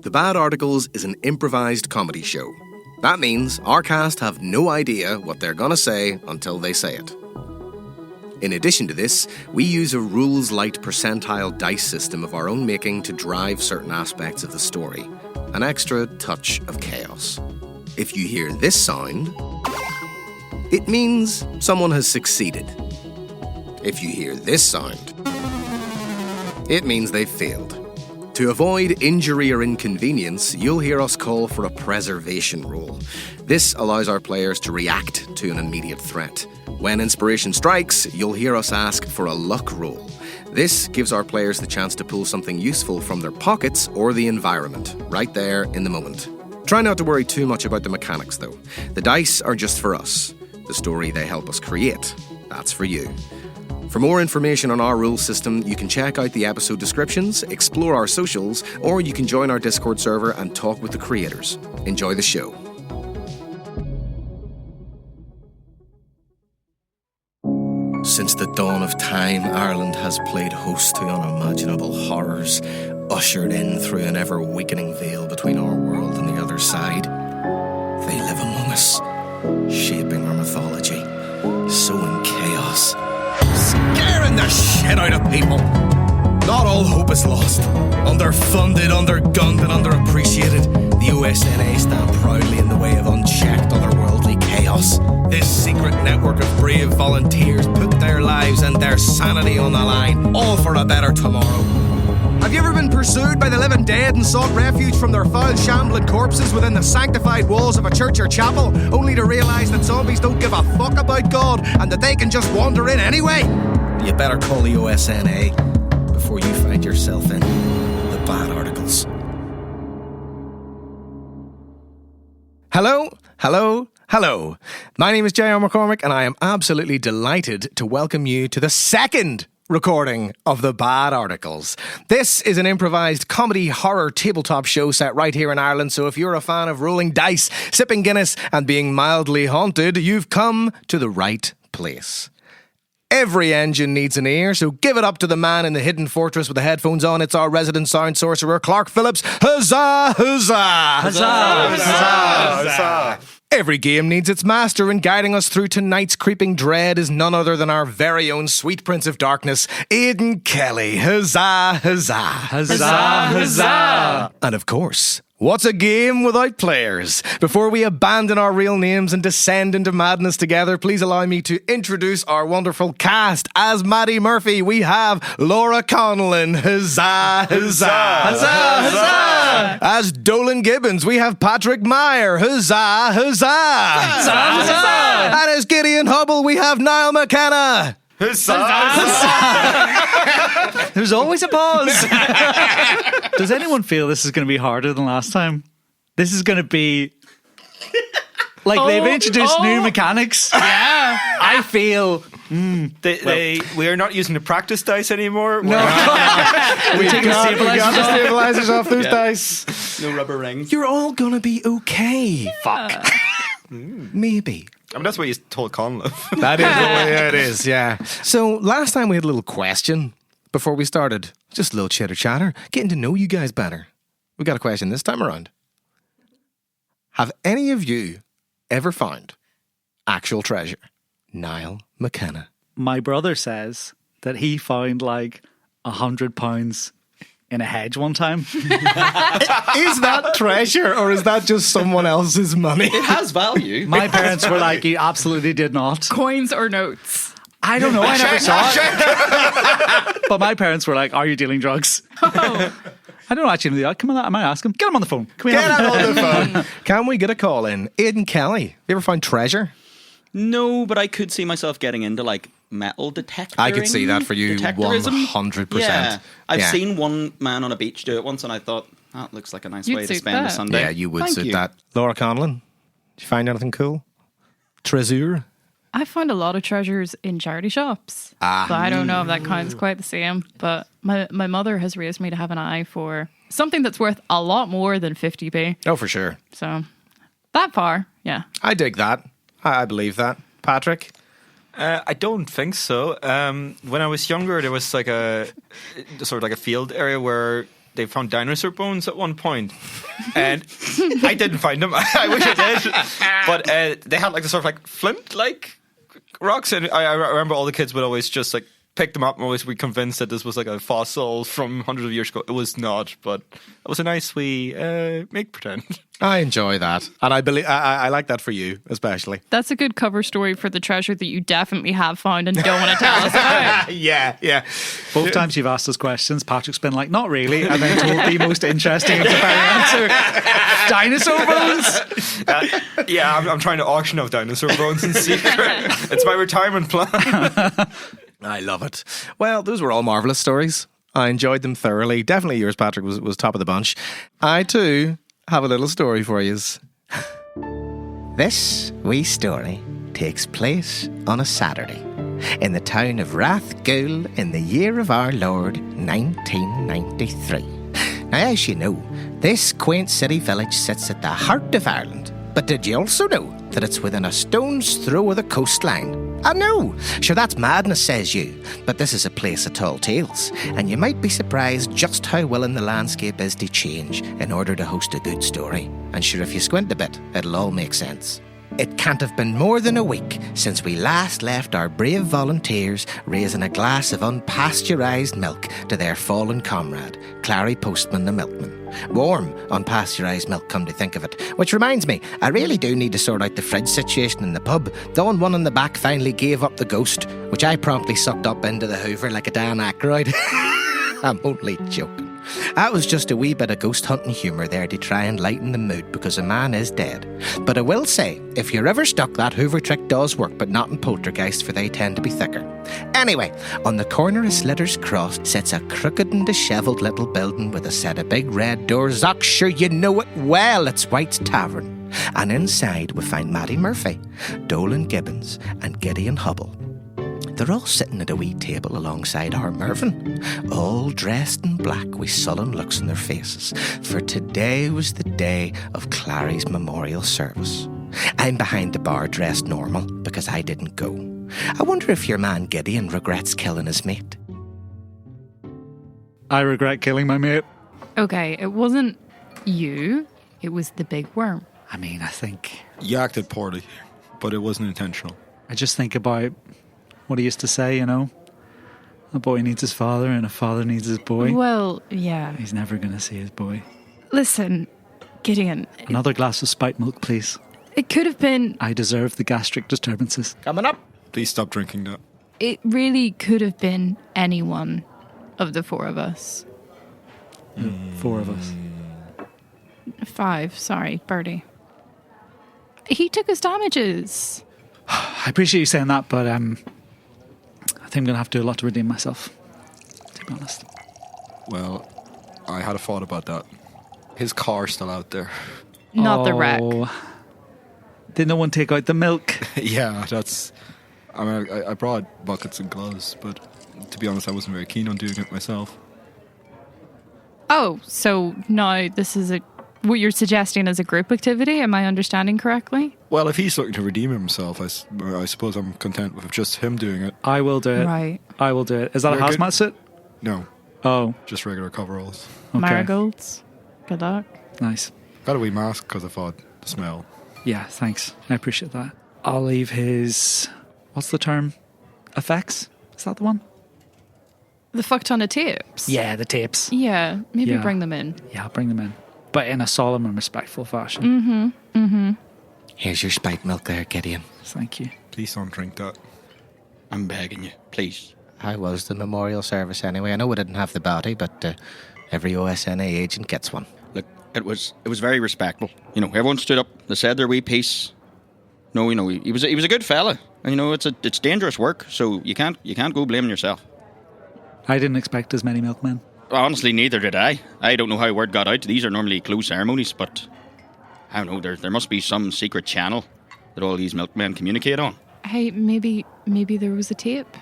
The Bad Articles is an improvised comedy show. That means our cast have no idea what they're gonna say until they say it. In addition to this, we use a rules-light percentile dice system of our own making to drive certain aspects of the story. An extra touch of chaos. If you hear this sound, it means someone has succeeded. If you hear this sound, it means they've failed. To avoid injury or inconvenience, you'll hear us call for a preservation roll. This allows our players to react to an immediate threat. When inspiration strikes, you'll hear us ask for a luck roll. This gives our players the chance to pull something useful from their pockets or the environment, right there in the moment. Try not to worry too much about the mechanics, though. The dice are just for us. The story they help us create, that's for you. For more information on our rules system, you can check out the episode descriptions, explore our socials, or you can join our Discord server and talk with the creators. Enjoy the show. Since the dawn of time, Ireland has played host to unimaginable horrors, ushered in through an ever-weakening veil between our world and the other side. They live among us, shaping our mythology, sowing chaos, scaring the shit out of people. Not all hope is lost. Underfunded, undergunned and underappreciated, the OSNA stand proudly in the way of unchecked otherworldly chaos. This secret network of brave volunteers put their lives and their sanity on the line, all for a better tomorrow. Have you ever been pursued by the living dead and sought refuge from their foul, shambling corpses within the sanctified walls of a church or chapel, only to realise that zombies don't give a fuck about God and that they can just wander in anyway? You better call the OSNA before you find yourself in the Bad Articles. Hello, hello, hello. My name is J.R. McCormick and I am absolutely delighted to welcome you to the second recording of The Bad Articles. This is an improvised comedy horror tabletop show set right here in Ireland, so if you're a fan of rolling dice, sipping Guinness and being mildly haunted, you've come to the right place. Every engine needs an ear, so give it up to the man in the hidden fortress with the headphones on. It's our resident sound sorcerer, Clark Phillips. Huzzah, huzzah! Huzzah! Huzzah! Huzzah! Every game needs its master, and guiding us through tonight's creeping dread is none other than our very own sweet prince of darkness, Aidan Kelly. Huzzah, huzzah! Huzzah! Huzzah! And of course, what's a game without players? Before we abandon our real names and descend into madness together, please allow me to introduce our wonderful cast. As Maddie Murphy, we have Laura Conlon. Huzzah, huzzah! Huzzah! Huzzah! As Dolan Gibbons, we have Patrick Meier. Huzzah, huzzah! Huzzah! Huzzah! And as Gideon Hubble, we have Niall McKenna. Huzzah! Huzzah! There's always a pause. Does anyone feel this is going to be harder than last time? This is going to be like they've introduced new mechanics. Yeah. I feel we are not using the practice dice anymore. no. We're taking got the stabilizers. stabilizers off those dice. No rubber rings. You're all gonna be okay. Fuck. Maybe. I mean, that's what you told Conlon. That is the way it is, yeah. So last time we had a little question before we started. Just a little chitter chatter, getting to know you guys better. We got a question this time around. Have any of you ever found actual treasure? Niall McKenna. My brother says that he found like £100 in a hedge one time. Is that treasure or is that just someone else's money? It has value. My parents were like, you absolutely did not. Coins or notes? I don't know, I never saw it. But my parents were like, are you dealing drugs? Oh. I don't actually know the outcome of that. I might ask him. Get him on the phone. Can we Get have him on the phone. Can we get a call in? Aidan Kelly, you ever found treasure? No, but I could see myself getting into like metal detecting. I could see that for you detectorism. 100%. Yeah. I've Yeah. seen one man on a beach do it once and I thought, that looks like a nice You'd way to suit spend a that. Sunday. Yeah, you would Thank suit you. that. Laura Conlon, did you find anything cool? Treasure? I found a lot of treasures in charity shops. But I don't know if that counts quite the same. But my mother has raised me to have an eye for something that's worth a lot more than 50p. Oh, for sure. So that far, yeah. I dig that. I believe that. Patrick? I don't think so. When I was younger, there was like a sort of like a field area where they found dinosaur bones at one point, and I didn't find them. I wish I did, but they had like the sort of like flint like rocks, and I remember all the kids would always just like pick them up and always be convinced that this was like a fossil from hundreds of years ago. It was not, but it was a nice wee make pretend. I enjoy that. And I believe I like that for you, especially. That's a good cover story for the treasure that you definitely have found and don't want to tell us about. Yeah. Both times you've asked us questions, Patrick's been like, not really, and then told the most interesting and compelling answer. Dinosaur bones? Yeah, I'm trying to auction off dinosaur bones in secret. It's my retirement plan. I love it. Well, those were all marvellous stories. I enjoyed them thoroughly. Definitely yours, Patrick, was top of the bunch. I, too, have a little story for you. This wee story takes place on a Saturday in the town of Rathgool in the year of our Lord, 1993. Now, as you know, this quaint city village sits at the heart of Ireland. But did you also know that it's within a stone's throw of the coastline? I know, sure that's madness, says you, but this is a place of tall tales, and you might be surprised just how willing the landscape is to change in order to host a good story. And sure, if you squint a bit, it'll all make sense. It can't have been more than a week since we last left our brave volunteers raising a glass of unpasteurised milk to their fallen comrade, Clarry Postman the Milkman. Warm, unpasteurised milk, come to think of it. Which reminds me, I really do need to sort out the fridge situation in the pub. The one in the back finally gave up the ghost, which I promptly sucked up into the hoover like a Dan Aykroyd. I'm only joking. That was just a wee bit of ghost hunting humour there to try and lighten the mood because a man is dead. But I will say, if you're ever stuck, that hoover trick does work, but not in poltergeist, for they tend to be thicker. Anyway, on the corner of Slitter's Cross sits a crooked and dishevelled little building with a set of big red doors. Och, sure you know it well, it's Wight's Tavern. And inside we find Maddie Murphy, Dolan Gibbons and Gideon Hubble. They're all sitting at a wee table alongside our Mervyn, all dressed in black with sullen looks on their faces, for today was the day of Clarry's memorial service. I'm behind the bar dressed normal because I didn't go. I wonder if your man Gideon regrets killing his mate. I regret killing my mate. Okay, it wasn't you, it was the big worm. I mean, I think... You acted poorly, but it wasn't intentional. I just think about what he used to say, you know? A boy needs his father and a father needs his boy. Well, yeah. He's never going to see his boy. Listen, Gideon. Another glass of spiked milk, please. It could have been... I deserve the gastric disturbances. Coming up. Please stop drinking that. It really could have been any one of the four of us. Four of us. 5, sorry, Birdie. He took his damages. I appreciate you saying that, but I think I'm going to have to do a lot to redeem myself, to be honest. Well, I had a thought about that. His car's still out there. Not the wreck. Did no one take out the milk? Yeah, that's... I mean, I brought buckets and gloves, but to be honest, I wasn't very keen on doing it myself. Oh, so now this is what you're suggesting as a group activity? Am I understanding correctly? Well, if he's looking to redeem himself, I suppose I'm content with just him doing it. I will do it. Right. I will do it. Is that We're a good. hazmat suit? No, Oh, just regular coveralls. okay. Marigolds. Good luck. Nice. Got a wee mask because I thought the smell. Yeah, thanks. I appreciate that. I'll leave his... What's the term? Effects? Is that the one? The fuck ton of tapes. Yeah, the tapes. Yeah, maybe Yeah. bring them in. Yeah, I'll bring them in. But in a solemn and respectful fashion. Here's your spiked milk there, Gideon. Thank you. Please don't drink that. I'm begging you, please. How was the memorial service anyway? I know we didn't have the body, but every OSNA agent gets one. Look, it was very respectful. You know, everyone stood up. They said their wee piece. No, you know, he was a good fella. And, you know, it's dangerous work, so you can't go blaming yourself. I didn't expect as many milkmen. Honestly, neither did I. I don't know how word got out. These are normally closed ceremonies, but I don't know. There must be some secret channel that all these milkmen communicate on. Hey, maybe there was a tape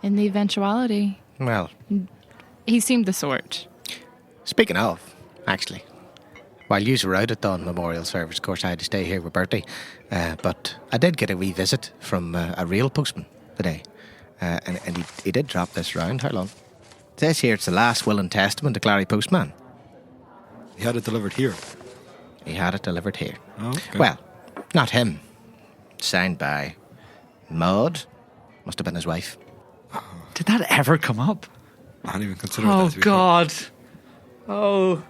in the eventuality. Well, He seemed the sort. speaking of, actually, while you were out at the memorial service, of course, I had to stay here with Bertie. But I did get a wee visit from a real postman today. And he did drop this round. How long? It says here it's the last will and testament of Clarry Postman. He had it delivered here. He had it delivered here. Oh, okay. Well, not him. Signed by Maud. Must have been his wife. Did that ever come up? I hadn't even considered that. Oh, to be God. Oh. fair.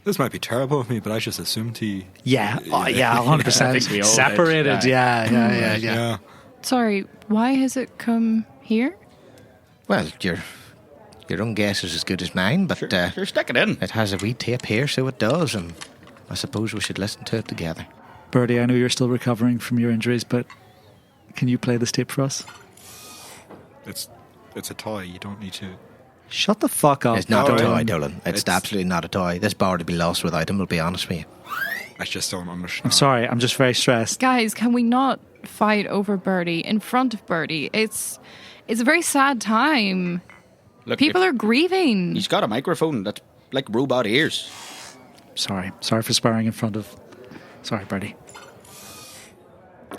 This might be terrible of me, but I just assumed he... Yeah. Oh, yeah, 100%. I think we all did. Separated. Yeah. Sorry, why has it come here? Well, your own guess is as good as mine, but Sure, stick it in. it has a wee tape here, so it does, and I suppose we should listen to it together. Bertie, I know you're still recovering from your injuries, but can you play this tape for us? It's a toy. You don't need to... Shut the fuck up. It's not a Dolan. toy, Dolan. It's absolutely not a toy. This bar would be lost without him, I'll be honest with you. I just don't understand. I'm sorry, I'm just very stressed. Guys, can we not fight over Bertie in front of Bertie? It's a very sad time. Look, People are grieving. He's got a microphone that's like robot ears. Sorry for sparring in front of... Sorry, Bertie.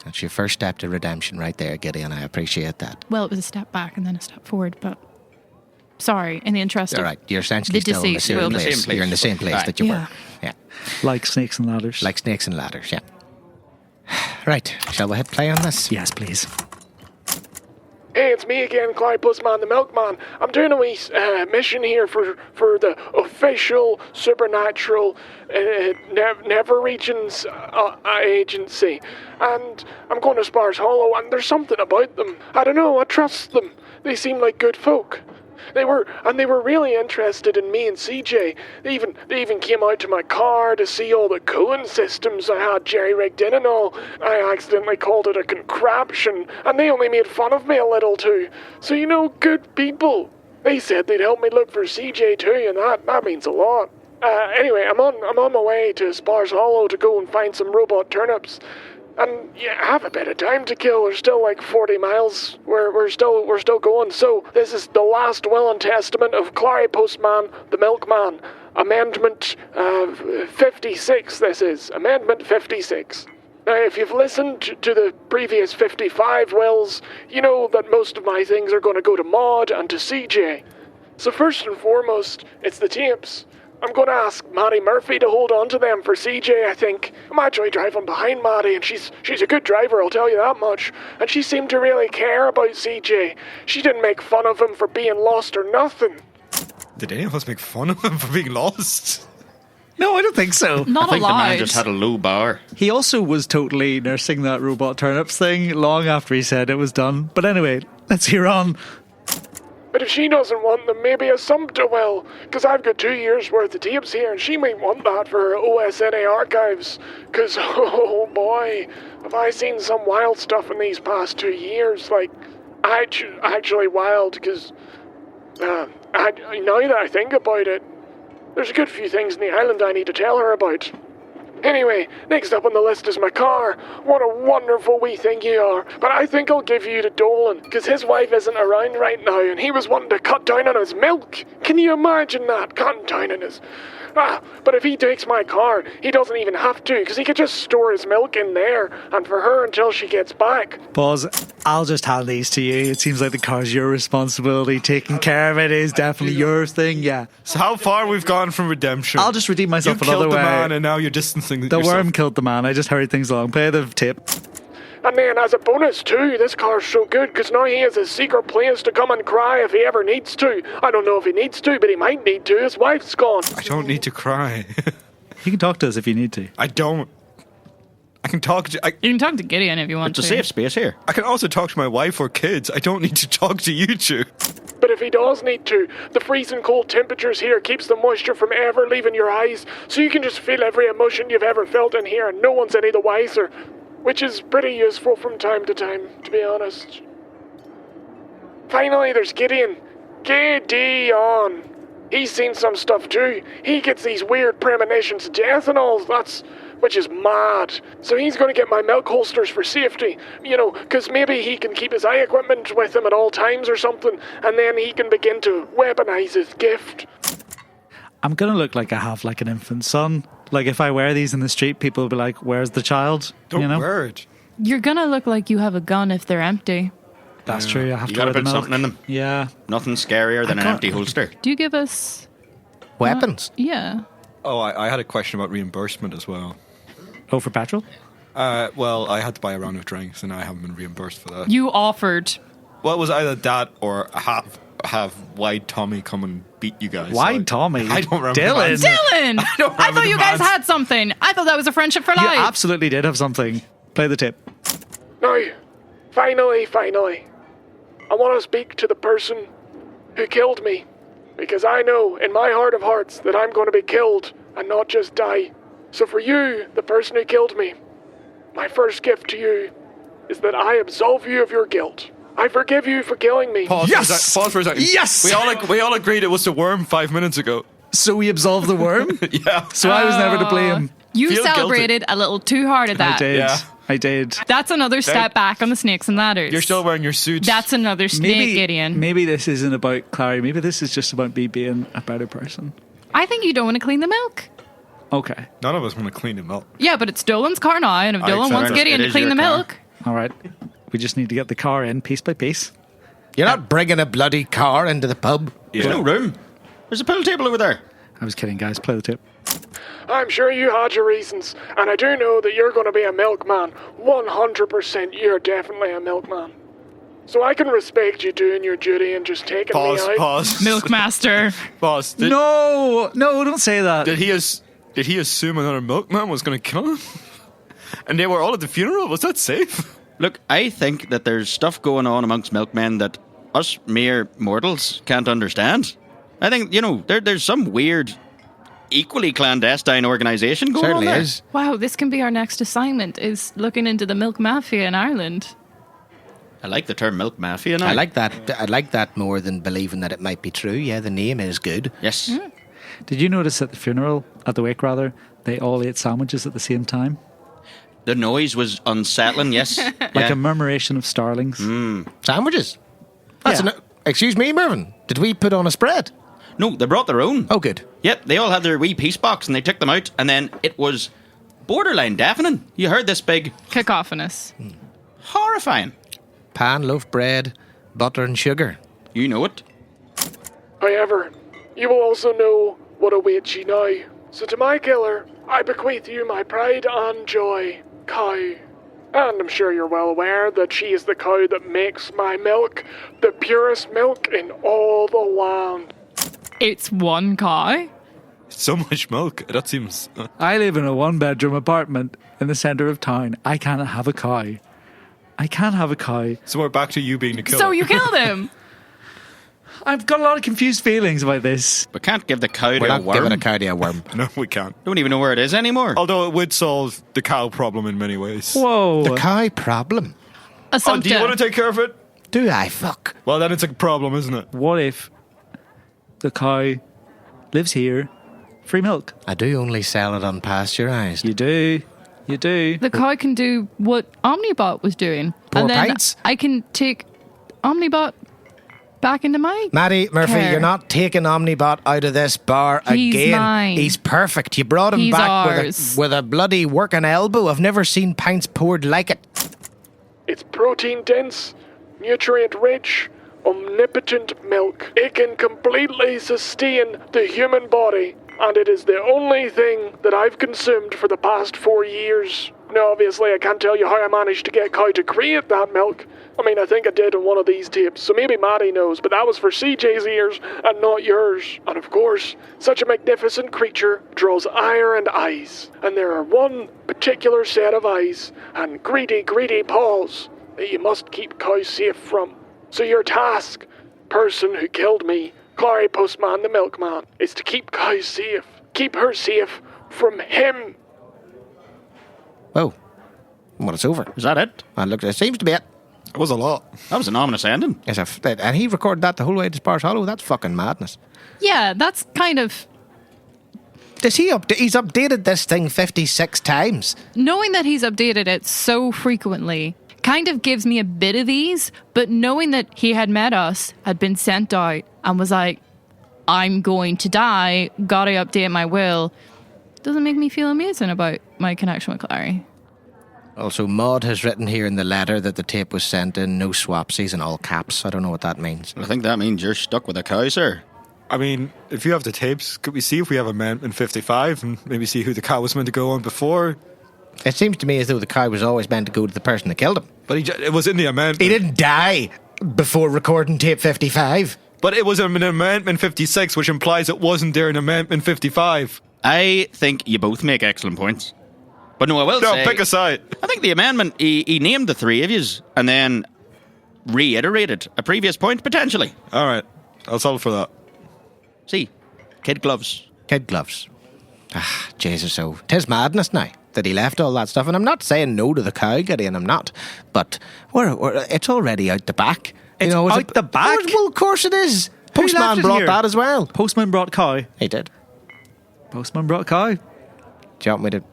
That's your first step to redemption right there, Gideon. I appreciate that. Well, it was a step back and then a step forward, but sorry, in the interest All of right, you're essentially the still in the deceased same will- place. You're in the same place Aye. that you Yeah. were. Yeah. Like snakes and ladders. Like snakes and ladders, yeah. Right, shall we hit play on this? Yes, please. Hey, it's me again, Clark Postman, the Milkman. I'm doing a wee mission here for the official supernatural Never Regions agency. And I'm going to Spars Hollow, and there's something about them. I don't know, I trust them. They seem like good folk. They were really interested in me and CJ. They even came out to my car to see all the cooling systems I had jerry-rigged in and all. I accidentally called it a contraption, and they only made fun of me a little too. So good people. They said they'd help me look for CJ too, and that means a lot. Anyway, I'm on my way to Spars Hollow to go and find some robot turnips. And yeah, I have a bit of time to kill. We're still like 40 miles. We're still going. So this is the last will and testament of Clarry Postman, the Milkman. Amendment 56. This is Amendment 56. Now, if you've listened to the previous 55 wills, you know that most of my things are going to go to Maud and to CJ. So first and foremost, it's the tapes. I'm going to ask Maddie Murphy to hold on to them for CJ, I think. I'm actually driving behind Maddie, and she's a good driver, I'll tell you that much. And she seemed to really care about CJ. She didn't make fun of him for being lost or nothing. Did any of us make fun of him for being lost? No, I don't think so. not I think the man allowed. just had a low bar. He also was totally nursing that robot turnips thing long after he said it was done. But anyway, let's hear on. But if she doesn't want them, maybe Assumpta will, because I've got 2 years' worth of tapes here, and she might want that for her OSNA archives. Because, oh boy, have I seen some wild stuff in these past 2 years. Like, actually wild, because now that I think about it, there's a good few things in the island I need to tell her about. Anyway, next up on the list is my car. What a wonderful wee thing you are. But I think I'll give you to Dolan, because his wife isn't around right now, and he was wanting to cut down on his milk. Can you imagine that? Cutting down on his... but if he takes my car, he doesn't even have to, because he could just store his milk in there, and for her until she gets back. Pause. I'll just hand these to you. It seems like the car's your responsibility. Taking care of it is definitely your thing, yeah. So how far we've gone from redemption? I'll just redeem myself You another killed the way. man, and now you're distancing The yourself. worm killed the man. I just hurried things along. Play the tape. And then as a bonus too, this car's so good because now he has a secret place to come and cry if he ever needs to. I don't know if he needs to, but he might need to. His wife's gone. I don't need to cry. You can talk to us if you need to. I don't. I can talk to... You can talk to Gideon if you want It's to. a safe space here. I can also talk to my wife or kids. I don't need to talk to you two. But if he does need to, the freezing cold temperatures here keeps the moisture from ever leaving your eyes, so you can just feel every emotion you've ever felt in here and no one's any the wiser. Which is pretty useful from time to time, to be honest. Finally, there's Gideon. Gideon. He's seen some stuff too. He gets these weird premonitions of death and all, which is mad. So he's going to get my milk holsters for safety, because maybe he can keep his eye equipment with him at all times or something, and then he can begin to weaponize his gift. I'm going to look like I have like an infant son. Like if I wear these in the street, people will be like, where's the child? Don't wear it. You're gonna look like you have a gun if they're empty. That's true. I have You to got to wear the put milk. something in them. Yeah. Nothing scarier than an empty holster. Do you give us Weapons. Yeah. Oh, I had a question about reimbursement as well. Oh, for petrol? Well, I had to buy a round of drinks, and I haven't been reimbursed for that. You offered. Well, it was either that or have Wide Tommy come and beat you guys. Wide Tommy? I don't remember. Dylan? the Dylan! man's- don't I remember thought you the guys man's- had something. I thought that was a friendship for You life. absolutely did have something. Play the tip. Now, finally, I want to speak to the person who killed me. Because I know in my heart of hearts that I'm going to be killed and not just die. So for you, the person who killed me, my first gift to you is that I absolve you of your guilt. I forgive you for killing me. Pause for a second. Yes! We all agreed it was the worm 5 minutes ago. So we absolved the worm? Yeah. So I was never to blame. You Feel celebrated a little too hard at that. I did. Yeah. I did. That's another step back on the snakes and ladders. You're still wearing your suits. That's another snake, Gideon. Maybe this isn't about Clarry. Maybe this is just about me being a better person. I think you don't want to clean the milk. Okay. None of us want to clean him up. Yeah, but it's Dolan's car now, and if Dolan wants fair enough. Gideon It to is clean your the car. milk, All right. We just need to get the car in piece by piece. You're not bringing a bloody car into the pub. Yeah. There's no room. There's a pool table over there. I was kidding, guys. Play the tip. I'm sure you had your reasons, and I do know that you're going to be a milkman. 100% you're definitely a milkman. So I can respect you doing your duty and just taking me out. Pause. Milkmaster. Pause. No, don't say that. Did he assume another milkman was going to kill him? And they were all at the funeral? Was that safe? Look, I think that there's stuff going on amongst milkmen that us mere mortals can't understand. I think, there's some weird, equally clandestine organisation going Certainly on there. is. Wow, this can be our next assignment, is looking into the milk mafia in Ireland. I like the term milk mafia now. I like that more than believing that it might be true. Yeah, the name is good. Yes. Did you notice at the wake rather, they all ate sandwiches at the same time? The noise was unsettling, yes. Like a murmuration of starlings. Sandwiches. That's Yeah. Excuse me, Mervyn. Did we put on a spread? No, they brought their own. Oh, good. Yep, they all had their wee piece box and they took them out, and then it was borderline deafening. You heard this big, Cacophonous. horrifying. Pan, loaf, bread, butter and sugar. You know it. However, you will also know what awaits you now. So to my killer, I bequeath you my pride and joy, cow. And I'm sure you're well aware that she is the cow that makes my milk the purest milk in all the land. It's one cow. So much milk. That seems... I live in a one-bedroom apartment in the centre of town. I can't have a cow. I can't have a cow. So we're back to you being the killer. So you killed him. I've got a lot of confused feelings about this. We can't give the cow We're to a not worm. giving a cow to a worm. No, we can't. Don't even know where it is anymore. Although it would solve the cow problem in many ways. Whoa. The cow problem. Oh, Assumpta. do you want to take care of it? Do I fuck? Well, then it's a problem, isn't it? What if the cow lives here, free milk? I do only sell it unpasteurised. You do. You do. The cow can do what Omnibot was doing. Pour and then pints? I can take Omnibot back into my Maddie, Murphy, care. you're not taking Omnibot out of this bar He's again. mine. He's perfect. You brought him He's back ours. with a bloody working elbow. I've never seen pints poured like it. It's protein dense, nutrient rich, omnipotent milk. It can completely sustain the human body, and it is the only thing that I've consumed for the past 4 years. Now, obviously, I can't tell you how I managed to get a cow to create that milk. I mean, I think I did on one of these tapes, so maybe Maddie knows, but that was for CJ's ears and not yours. And of course, such a magnificent creature draws ire and eyes, and there are one particular set of eyes and greedy, greedy paws that you must keep cows safe from. So your task, person who killed me, Clarry Postman the Milkman, is to keep cows safe. Keep her safe from him. Oh. Well, it's over. Is that it? And look, it seems to be it. It was a lot. That was an ominous ending. Yes, and he recorded that the whole way to Spars Hollow. That's fucking madness. Yeah, that's kind of... Does he's updated this thing 56 times. Knowing that he's updated it so frequently kind of gives me a bit of ease, but knowing that he had met us, had been sent out, and was like, I'm going to die, gotta update my will, doesn't make me feel amazing about my connection with Clarry. Also, Maud has written here in the letter that the tape was sent in no swapsies in all caps. I don't know what that means. I think that means you're stuck with a cow, sir. I mean, if you have the tapes, could we see if we have Amendment 55 and maybe see who the cow was meant to go on before? It seems to me as though the cow was always meant to go to the person that killed him. But it was in the amendment. He didn't die before recording tape 55. But it was in Amendment 56, which implies it wasn't there in Amendment 55. I think you both make excellent points. But no, I will say... No, pick a side. I think the amendment, he named the three of yous and then reiterated a previous point, potentially. All right, I'll settle for that. See, kid gloves. Kid gloves. Ah, Jesus, so 'tis madness now that he left all that stuff. And I'm not saying no to the cow, Gideon, I'm not. But it's already out the back. It's out the back? Well, of course it is. Who left Postman it brought here? that as well. Postman brought cow. He did. Postman brought cow. Do you want me to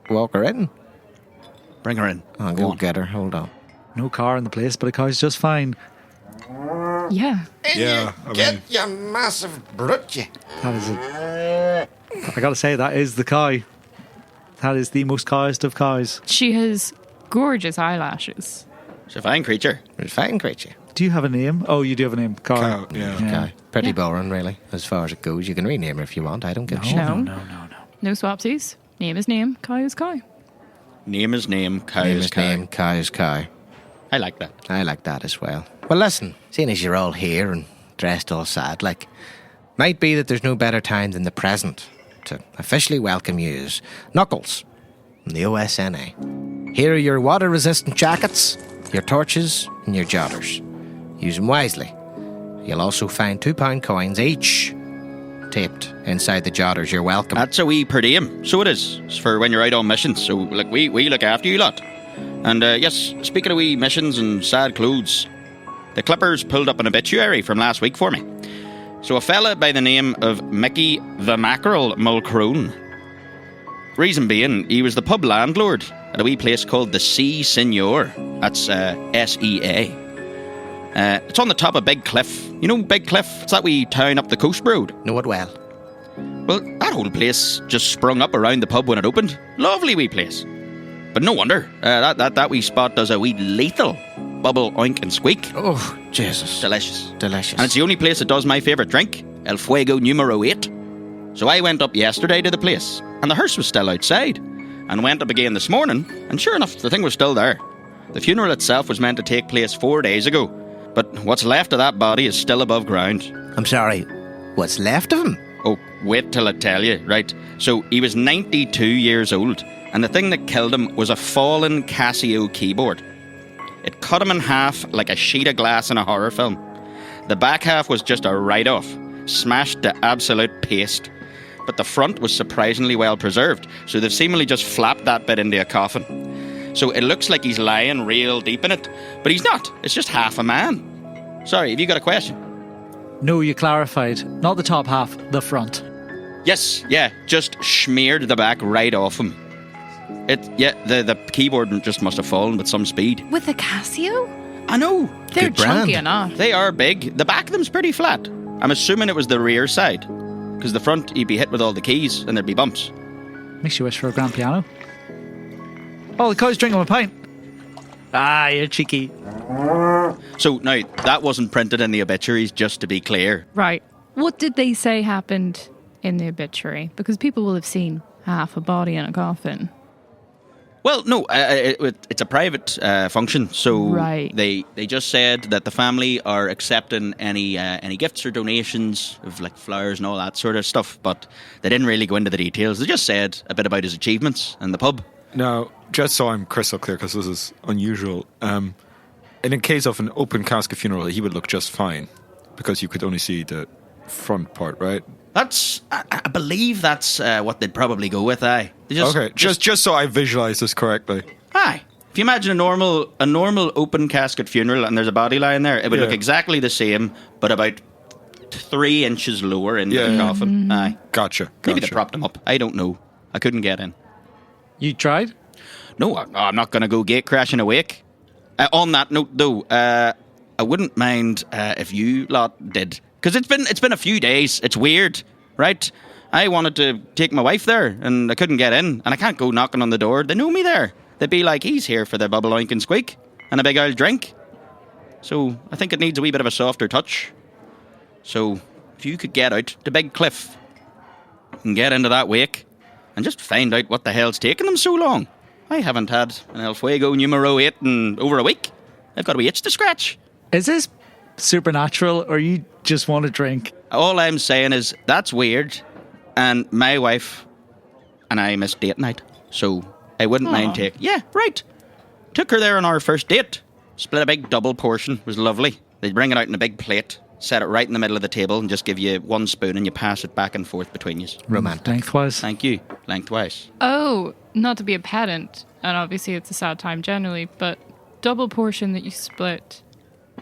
walk her in? Bring her in. I'll go get her. Hold on. No car in the place, but a cow's just fine. Yeah. Yeah, I mean, you massive brute, you. That is I gotta say, that is the cow. That is the most cowest of cows. She has gorgeous eyelashes. She's a fine creature. It's a fine creature. Do you have a name? Oh, you do have a name. Cow. cow, yeah. Okay. Pretty Yeah. boring, really, as far as it goes. You can rename her if you want. I don't give a shit. No. No. No swapsies. Name is name. Cow is cow. Name is name, cow Name is is cow. name, cow is cow. I like that. I like that as well. Well, listen, seeing as you're all here and dressed all sad, like, might be that there's no better time than the present to officially welcome you as Knuckles from the OSNA. Here are your water-resistant jackets, your torches, and your jotters. Use them wisely. You'll also find £2 coins each taped inside the jotters. You're welcome. That's a wee per diem. So it is. It's for when you're out on missions. So, like, we look after you lot. And, yes, speaking of wee missions and sad clothes, the Clippers pulled up an obituary from last week for me. So a fella by the name of Mickey the Mackerel Mulcrone. Reason being, he was the pub landlord at a wee place called the Sea Signor. That's SEA. It's on the top of Big Cliff. You know Big Cliff? It's that wee town up the coast road. Know it well. Well, that whole place just sprung up around the pub when it opened. Lovely wee place. But no wonder. That wee spot does a wee lethal bubble, oink and squeak. Oh, Jesus. Delicious. Delicious. And it's the only place that does my favourite drink, El Fuego Numero 8. So I went up yesterday to the place, and the hearse was still outside. And went up again this morning, and sure enough, the thing was still there. The funeral itself was meant to take place 4 days ago, but what's left of that body is still above ground. I'm sorry. What's left of him? Oh, wait till I tell you, right? So he was 92 years old, and the thing that killed him was a fallen Casio keyboard. It cut him in half like a sheet of glass in a horror film. The back half was just a write-off, smashed to absolute paste. But the front was surprisingly well preserved, so they've seemingly just flapped that bit into a coffin. So it looks like he's lying real deep in it, but he's not. It's just half a man. Sorry, have you got a question? No, you clarified. Not the top half, the front. Yes, yeah, just smeared the back right off him. The keyboard just must have fallen with some speed. With a Casio? I know. They're Good brand. chunky enough. They are big. The back of them's pretty flat. I'm assuming it was the rear side, because the front, he'd be hit with all the keys and there'd be bumps. Makes you wish for a grand piano. Oh, the cow's drinking a pint. Ah, you're cheeky. So, now, that wasn't printed in the obituaries, just to be clear. Right. What did they say happened in the obituary? Because people will have seen half a body in a coffin. Well, no, it's a private function, so Right. they just said that the family are accepting any gifts or donations of like flowers and all that sort of stuff, but they didn't really go into the details. They just said a bit about his achievements in the pub. Now, just so I'm crystal clear, because this is unusual, in case of an open casket funeral, he would look just fine, because you could only see the front part, right? I believe that's what they'd probably go with. Aye. They Just so I visualize this correctly. Aye. If you imagine a normal open casket funeral and there's a body lying there, it would look exactly the same, but about 3 inches lower in the coffin. Aye. Gotcha. Maybe they propped him up. I don't know. I couldn't get in. You tried? No, I'm not going to go gate crashing a wake. On that note, though, I wouldn't mind if you lot did. Because it's been a few days. It's weird, right? I wanted to take my wife there, and I couldn't get in, and I can't go knocking on the door. They know me there. they'd be like, he's here for the bubble oink and squeak and a big old drink. So I think it needs a wee bit of a softer touch. So if you could get out the big cliff and get into that wake and just find out what the hell's taking them so long. I haven't had an El Fuego numero 8 in over a week. I've got a wee itch to scratch. Is this supernatural or you just want to drink? All I'm saying is that's weird, and my wife and I missed date night, so I wouldn't mind taking... Yeah, right. Took her there on our first date. Split a big double portion. It was lovely. They'd bring it out in a big plate, set it right in the middle of the table, and just give you one spoon, and you pass it back and forth between you. Romantic. Lengthwise. Thank you. Lengthwise. Oh, not to be a pedant, and obviously it's a sad time generally, but double portion that you split.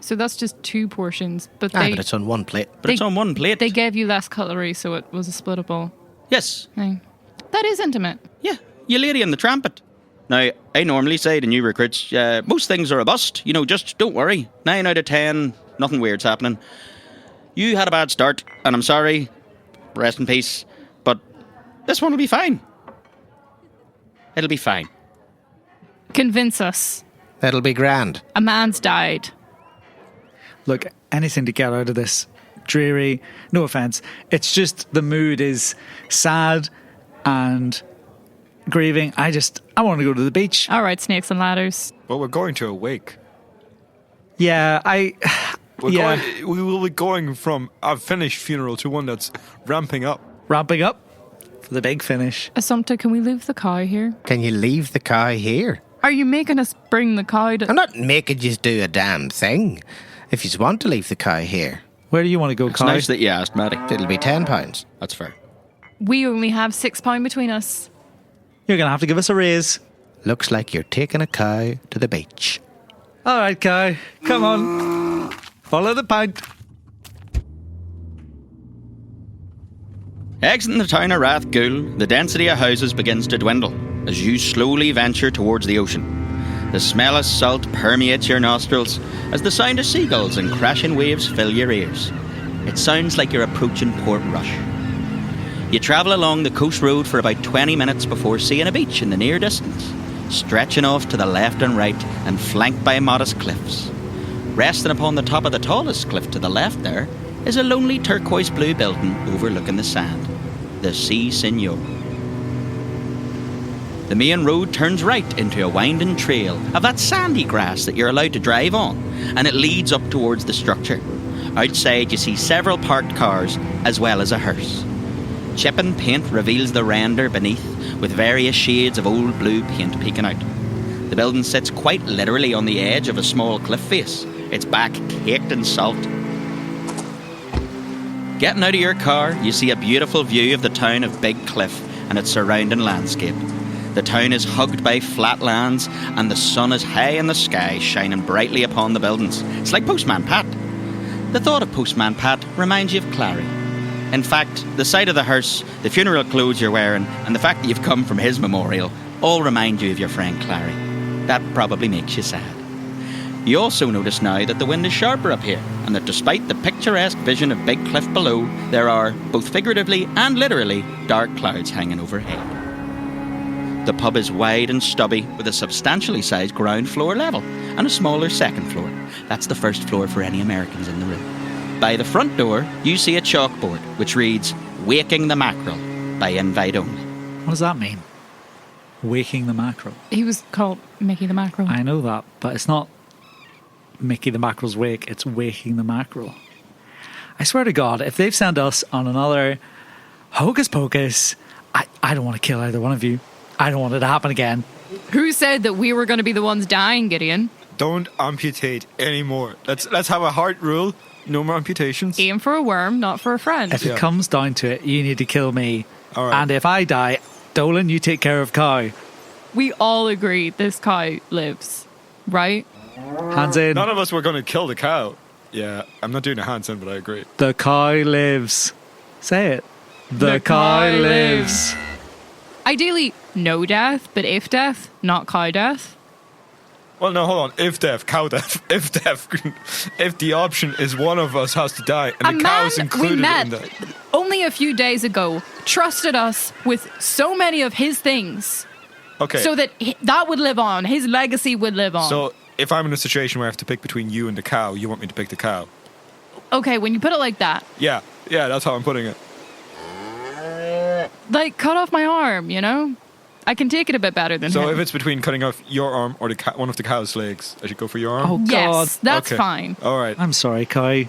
So that's just 2 portions, but But it's on one plate. But it's on one plate. They gave you less cutlery, so it was a splittable Yes. thing. That is intimate. Yeah, you lady in the trumpet. Now, I normally say to new recruits, most things are a bust. You know, just don't worry. 9 out of 10, nothing weird's happening. You had a bad start, and I'm sorry. Rest in peace. But this one will be fine. It'll be fine. Convince us. That'll be grand. A man's died. Look, anything to get out of this dreary, no offence, it's just the mood is sad and grieving. I want to go to the beach. All right, snakes and ladders. But we're going to a wake. Yeah, We will be going from a finished funeral to one that's ramping up. Ramping up for the big finish. Assumpta, can we leave the cow here? Can you leave the cow here? Are you making us bring the cow to... I'm not making you do a damn thing. If you want to leave the cow here, Where do you want to go, It's Kai? nice that you asked, Maddie. it'll be £10. That's fair. We only have £6 between us. You're going to have to give us a raise. Looks like you're taking a cow to the beach. All right, Kai, come on. Follow the pint. Exiting the town of Rathgool, the density of houses begins to dwindle as you slowly venture towards the ocean. The smell of salt permeates your nostrils as the sound of seagulls and crashing waves fill your ears. It sounds like you're approaching Port Rush. You travel along the coast road for about 20 minutes before seeing a beach in the near distance, stretching off to the left and right and flanked by modest cliffs. Resting upon the top of the tallest cliff to the left there is a lonely turquoise blue building overlooking the sand, the Sea Signor. The main road turns right into a winding trail of that sandy grass that you're allowed to drive on, and it leads up towards the structure. Outside you see several parked cars as well as a hearse. Chipping paint reveals the render beneath, with various shades of old blue paint peeking out. The building sits quite literally on the edge of a small cliff face, its back caked in salt. Getting out of your car, you see a beautiful view of the town of Big Cliff and its surrounding landscape. The town is hugged by flat lands, and the sun is high in the sky, shining brightly upon the buildings. It's like Postman Pat. The thought of Postman Pat reminds you of Clarry. In fact, the sight of the hearse, the funeral clothes you're wearing, and the fact that you've come from his memorial all remind you of your friend Clarry. That probably makes you sad. You also notice now that the wind is sharper up here, and that despite the picturesque vision of Big Cliff below, there are, both figuratively and literally, dark clouds hanging overhead. The pub is wide and stubby, with a substantially sized ground floor level and a smaller second floor. That's the first floor for any Americans in the room. By the front door, you see a chalkboard which reads, "Waking the Mackerel," by invite only. What does that mean? Waking the mackerel. He was called Mickey the Mackerel. I know that, but it's not Mickey the Mackerel's wake, it's waking the mackerel. I swear to God, if they've sent us on another hocus pocus, I don't want to kill either one of you. I don't want it to happen again. Who said that we were going to be the ones dying, Gideon? Don't amputate anymore. Let's have a hard rule. No more amputations. Aim for a worm, not for a friend. If it comes down to it, you need to kill me. All right. And if I die, Dolan, you take care of Cow. We all agree this cow lives, right? Hands in. None of us were going to kill the cow. Yeah, I'm not doing a hands in, but I agree. The cow lives. Say it. The cow lives. Ideally, no death, but if death, not cow death. Well, no, hold on. If death, cow death. If death, if the option is one of us has to die, and A the cow is man included we met in that. only a few days ago trusted us with so many of his things. Okay. So that that would live on. His legacy would live on. So if I'm in a situation where I have to pick between you and the cow, you want me to pick the cow? Okay, when you put it like that, Yeah, that's how I'm putting it. like cut off my arm, you know? I can take it a bit better than So him. if it's between cutting off your arm or one of the cow's legs, I should go for your arm? Oh, God. Yes, that's Okay. fine. All right. I'm sorry, Kai.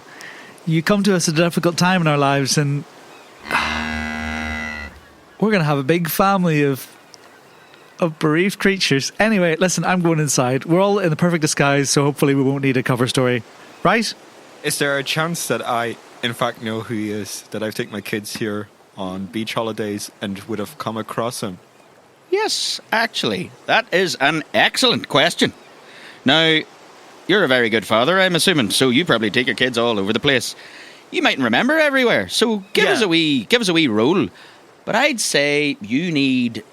You come to us at a difficult time in our lives, and we're going to have a big family of bereaved creatures. Anyway, listen, I'm going inside. We're all in the perfect disguise, so hopefully we won't need a cover story. Right? Is there a chance that I, in fact, know who he is? That I've taken my kids here on beach holidays and would have come across him? Yes, actually, that is an excellent question. Now, you're a very good father, I'm assuming, so you probably take your kids all over the place. You mightn't remember everywhere, so give us a wee roll. But I'd say you need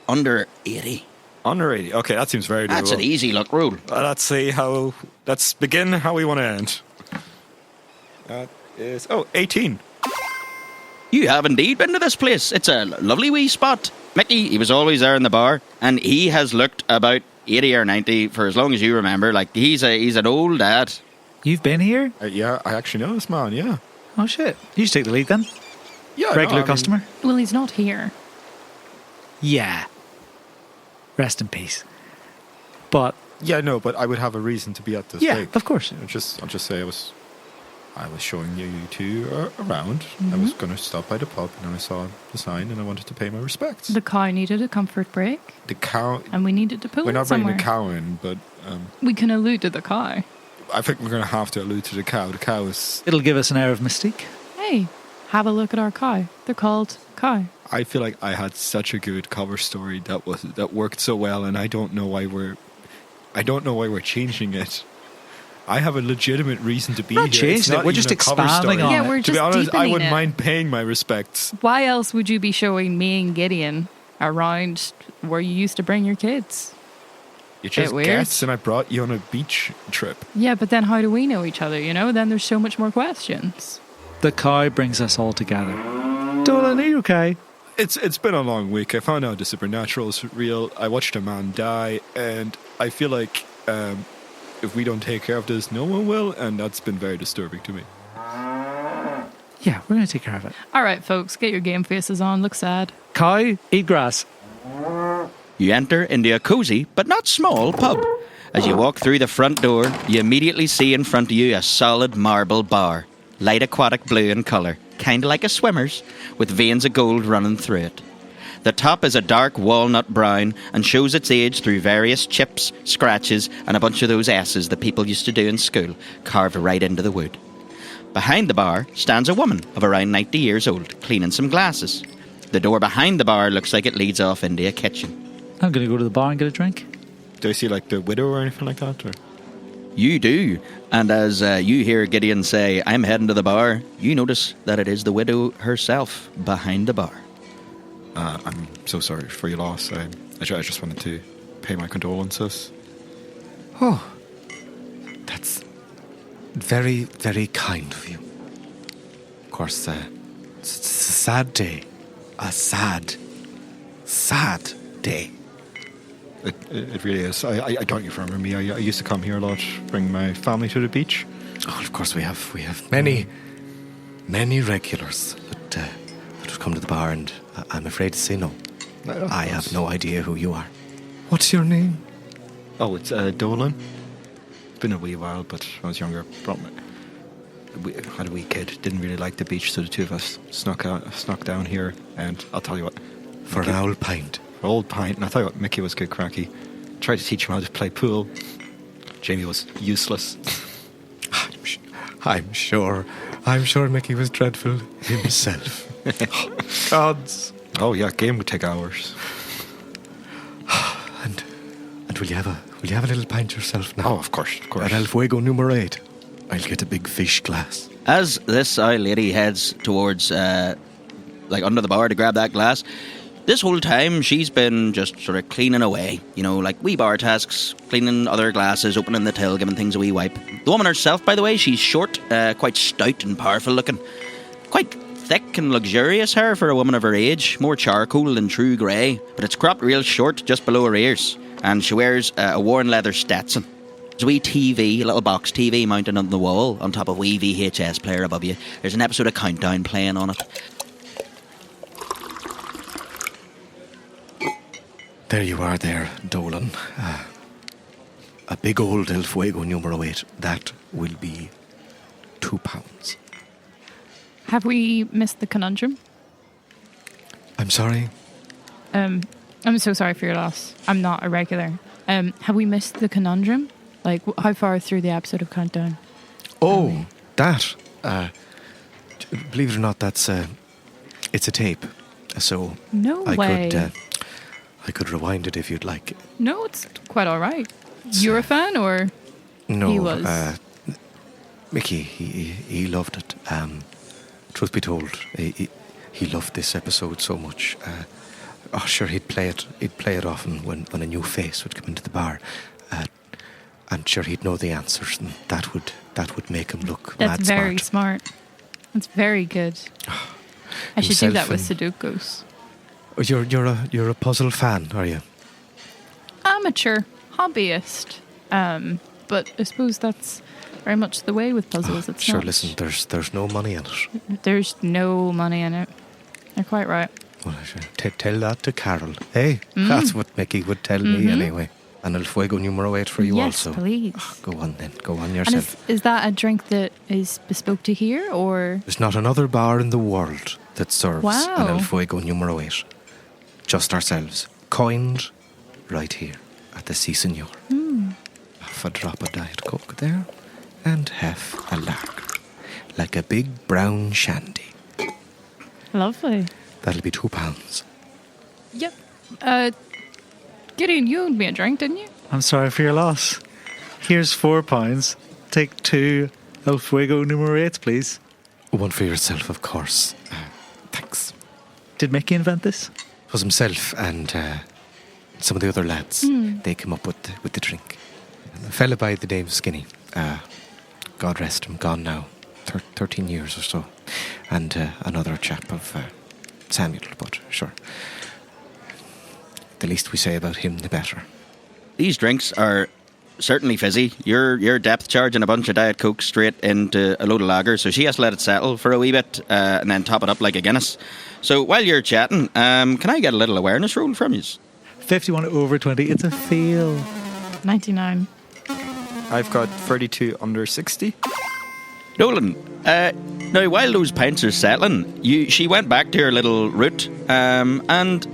under 80. Under 80. Okay, that seems very doable. That's an easy luck rule. Let's begin how we want to end. That is 18. You have indeed been to this place. It's a lovely wee spot. Mickey, he was always there in the bar, and he has looked about 80 or 90 for as long as you remember. Like, he's an old dad. You've been here? Yeah, I actually know this man, yeah. Oh, shit. You should take the lead then. Yeah, Regular customer? Well, he's not here. Yeah. Rest in peace. But Yeah, no, but I would have a reason to be at this yeah, gig. of course. I'll just say I was showing you two around. I was going to stop by the pub, and then I saw the sign, and I wanted to pay my respects. The cow needed a comfort break, The cow. and we needed to pull We're it not somewhere. bringing the cow in, but We can allude to the cow. I think we're going to have to allude to the cow. The cow is. It'll give us an air of mystique. Hey, have a look at our cow. They're called cow. I feel like I had such a good cover story that worked so well, and I don't know why we're changing it. I have a legitimate reason to be Not here. changing It's it, not we're even just a cover expanding story. on Yeah, it. we're To just be honest, I deepening wouldn't it. mind paying my respects. Why else would you be showing me and Gideon around where you used to bring your kids? You just weird. guessed, and I brought you on a beach trip. Yeah, but then how do we know each other, you know? Then there's so much more questions. The cow brings us all together. Dolan, are you okay? It's been a long week. I found out the supernatural is real. I watched a man die, and I feel like if we don't take care of this, no one will, and that's been very disturbing to me. Yeah, we're going to take care of it. All right, folks, get your game faces on. Look sad. Cow, eat grass. You enter into a cosy but not small pub. As you walk through the front door, you immediately see in front of you a solid marble bar, light aquatic blue in colour, kind of like a swimmer's, with veins of gold running through it. The top is a dark walnut brown and shows its age through various chips, scratches, and a bunch of those S's that people used to do in school, carved right into the wood. Behind the bar stands a woman of around 90 years old, cleaning some glasses. The door behind the bar looks like it leads off into a kitchen. I'm going to go to the bar and get a drink. Do I see like the widow or anything like that? Or? You do, and as you hear Gideon say, "I'm heading to the bar," you notice that it is the widow herself behind the bar. I'm so sorry for your loss. I just wanted to pay my condolences. Oh, that's very, very kind of you. Of course, it's a sad day. A sad day. It really is. I don't you remember me. I used to come here a lot, bring my family to the beach. Oh, of course we have many regulars that would come to the bar, and I'm afraid to say no. I have no idea who you are. What's your name? Oh, it's Dolan. It's been a wee while, but when I was younger, we had a wee kid. Didn't really like the beach, so the two of us snuck down here. And I'll tell you what, For an old pint. old pint. And I tell you what, Mickey was good cracky. Tried to teach him how to play pool. Jamie was useless. I'm sure Mickey was dreadful himself. Gods. Oh yeah, game would take hours. And will you have a little pint yourself now? Oh, of course. At El Fuego numero 8. I'll get a big fish glass. As this lady heads towards, under the bar to grab that glass, this whole time she's been just sort of cleaning away, like wee bar tasks, cleaning other glasses, opening the till, giving things a wee wipe. The woman herself, by the way, she's short, quite stout and powerful looking, quite thick and luxurious hair for a woman of her age, more charcoal than true grey, but it's cropped real short just below her ears, and she wears a worn leather Stetson. There's a wee TV, a little box TV mounted on the wall, on top of a wee VHS player above you. There's an episode of Countdown playing on it. There you are there, Dolan. A big old El Fuego numero 8. That will be £2. Have we missed the conundrum? I'm sorry. I'm so sorry for your loss. I'm not a regular. Have we missed the conundrum? Like, how far through the episode of Countdown? Oh, that. Believe it or not, it's a tape. So No way. I could rewind it if you'd like. No, it's quite all right. You're a fan, or No, he was? Mickey, he loved it. Truth be told, he loved this episode so much. Sure, he'd play it often when a new face would come into the bar. And sure, he'd know the answers, and that would make him look mad smart. That's very smart. That's very good. I should do that with Sudokus. You're a puzzle fan, are you? Amateur, hobbyist. But I suppose that's very much the way with puzzles. It's sure, not. listen, there's no money in it. There's no money in it. You're quite right. Well, I should tell that to Carol. Hey, that's what Mickey would tell me anyway. And El Fuego numero 8 for you yes, also. Please. Go on then. Go on And yourself. is that a drink that is bespoke to here, or? There's not another bar in the world that serves an El Fuego numero 8. Just ourselves. Coined right here at the Si Senor. Half a drop of Diet Coke there, and half a lager. Like a big brown shandy. Lovely. That'll be £2. Yep. Gideon, you owed me a drink, didn't you? I'm sorry for your loss. Here's £4. Take 2 El Fuego numero 8, please. One for yourself, of course. Thanks. Did Mickey invent this? It was himself and some of the other lads. They came up with the drink. A fella by the name of Skinny. God rest him, gone now. 13 years or so. And another chap of Samuel, but sure. The least we say about him, the better. These drinks are certainly fizzy. You're depth charging a bunch of Diet Coke straight into a load of lager, so she has to let it settle for a wee bit and then top it up like a Guinness. So while you're chatting, can I get a little awareness roll from you? 51 over 20. It's a fail. 99. I've got 32 under 60. Dolan, now while those pints are settling, she went back to her little route, and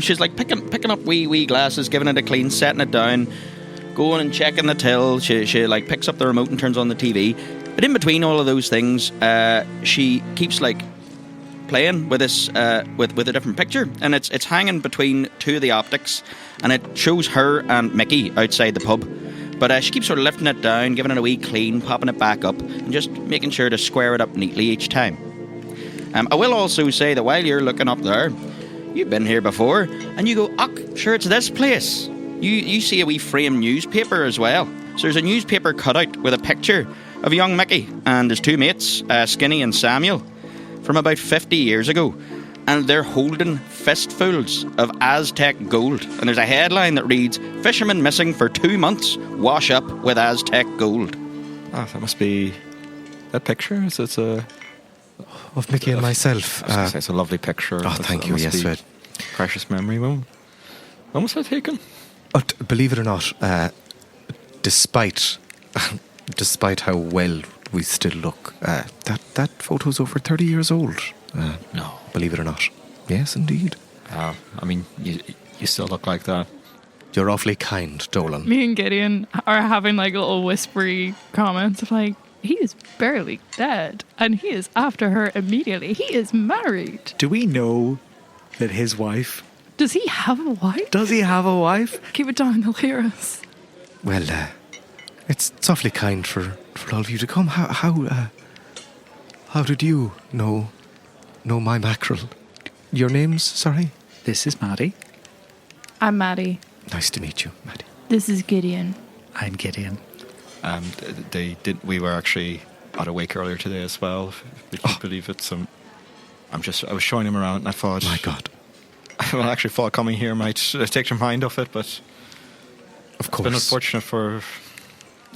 she's like picking up wee glasses, giving it a clean, setting it down, going and checking the till. She like picks up the remote and turns on the TV. But in between all of those things, she keeps like playing with this with a different picture, and it's hanging between two of the optics, and it shows her and Mickey outside the pub. But she keeps sort of lifting it down, giving it a wee clean, popping it back up, and just making sure to square it up neatly each time. I will also say that while you're looking up there, you've been here before, and you go, sure, it's this place. You see a wee framed newspaper as well. So there's a newspaper cutout with a picture of young Mickey and his two mates, Skinny and Samuel, from about 50 years ago. And they're holding fistfuls of Aztec gold. And there's a headline that reads, "Fishermen missing for 2 months, wash up with Aztec gold." Ah, that must be that picture. It's a Of Mickey and myself. I was gonna say, it's a lovely picture. Thank you. Must Yes, be Red. Precious memory. When was that taken? Believe it or not, despite how well we still look, that photo's over 30 years old. No. Believe it or not. Yes, indeed. I mean, you still look like that. You're awfully kind, Dolan. Me and Gideon are having like little whispery comments of like, he is barely dead, and he is after her immediately. He is married. Do we know that his wife... Does he have a wife? Does he have a wife? Keep it down, they'll hear us. Well, it's awfully kind for all of you to come. How did you know my mackerel? Your names, sorry? This is Maddie. I'm Maddie. Nice to meet you, Maddie. This is Gideon. I'm Gideon. We were actually at a wake earlier today as well. Would you believe it? I was showing him around and I thought, My God. well, I actually thought coming here might take your mind off it, but Of it's been course.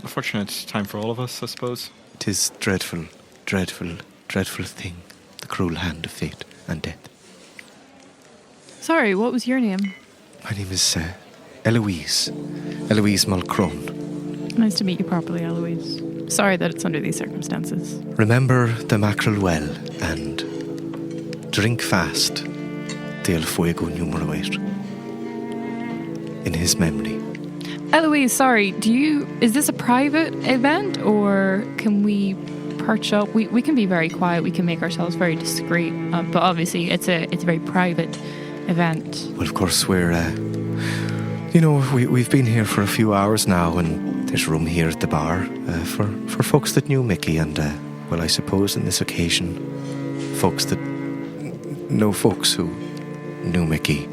unfortunate time for all of us, I suppose. 'Tis dreadful, dreadful, dreadful thing. The cruel hand of fate and death. Sorry, what was your name? My name is Eloise. Eloise Mulcrone. Nice to meet you properly, Eloise. Sorry that it's under these circumstances. Remember the mackerel well and drink fast del fuego numero 8. In his memory. Eloise, sorry, is this a private event or can we perch up? We can be very quiet, we can make ourselves very discreet, but obviously it's a very private event. Well, of course, we're, we've been here for a few hours now, and there's room here at the bar for folks that knew Mickey, and, well, I suppose in this occasion, folks that know folks who knew Mickey.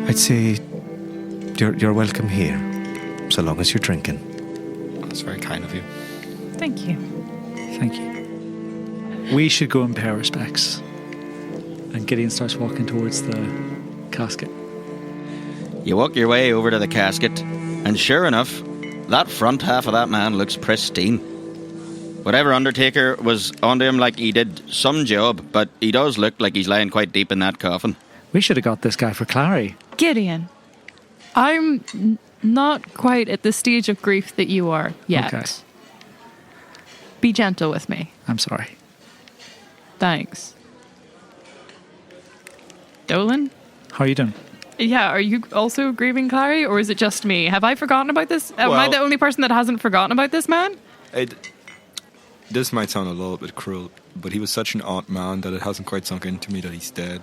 I'd say you're welcome here, so long as you're drinking. That's very kind of you. Thank you. Thank you. We should go and pay our respects. And Gideon starts walking towards the casket. You walk your way over to the casket, and sure enough, that front half of that man looks pristine. Whatever undertaker was onto him, like he did some job, but he does look like he's lying quite deep in that coffin. We should have got this guy for Clarry. Gideon, I'm not quite at the stage of grief that you are yet. Okay. Be gentle with me. I'm sorry. Thanks. Dolan? How are you doing? Yeah, are you also grieving Clarry, or is it just me? Have I forgotten about this? Am I Well- the only person that hasn't forgotten about this man? This might sound a little bit cruel, but he was such an odd man that it hasn't quite sunk into me that he's dead.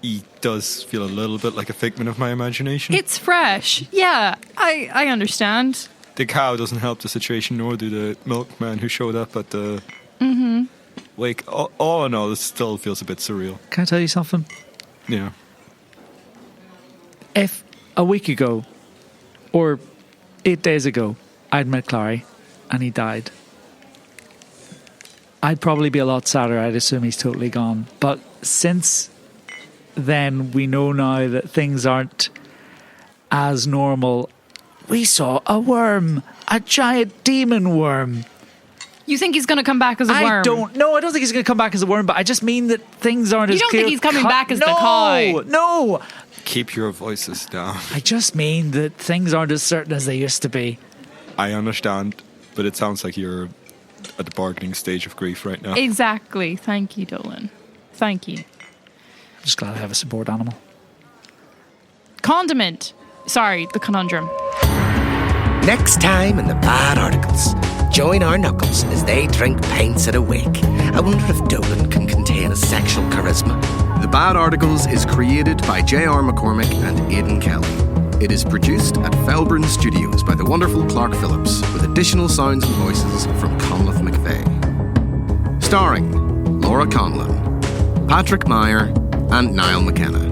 He does feel a little bit like a figment of my imagination. It's fresh. Yeah, I understand. The cow doesn't help the situation, nor do the milkman who showed up at the wake. All in all, it still feels a bit surreal. Can I tell you something? Yeah. If a week ago, or 8 days ago, I'd met Clarry and he died, I'd probably be a lot sadder. I'd assume he's totally gone. But since then, we know now that things aren't as normal. We saw a worm, a giant demon worm. You think he's going to come back as a worm? I don't think he's going to come back as a worm, but I just mean that things aren't as You don't clear. think he's coming back as the cow? No. Keep your voices down. I just mean that things aren't as certain as they used to be. I understand, but it sounds like you're at the bargaining stage of grief right now. Exactly. Thank you, Dolan. Thank you. I'm just glad I have a support animal. Condiment. Sorry, the conundrum. Next time in the Bad Articles, join our knuckles as they drink pints at a wake. I wonder if Dolan can contain a sexual charisma. The Bad Articles is created by J.R. McCormick and Aidan Kelly. It is produced at Felbryn Studios by the wonderful Clark Phillips, with additional sounds and voices from Conleth McVeigh. Starring Laura Conlon, Patrick Meier, and Niall McKenna.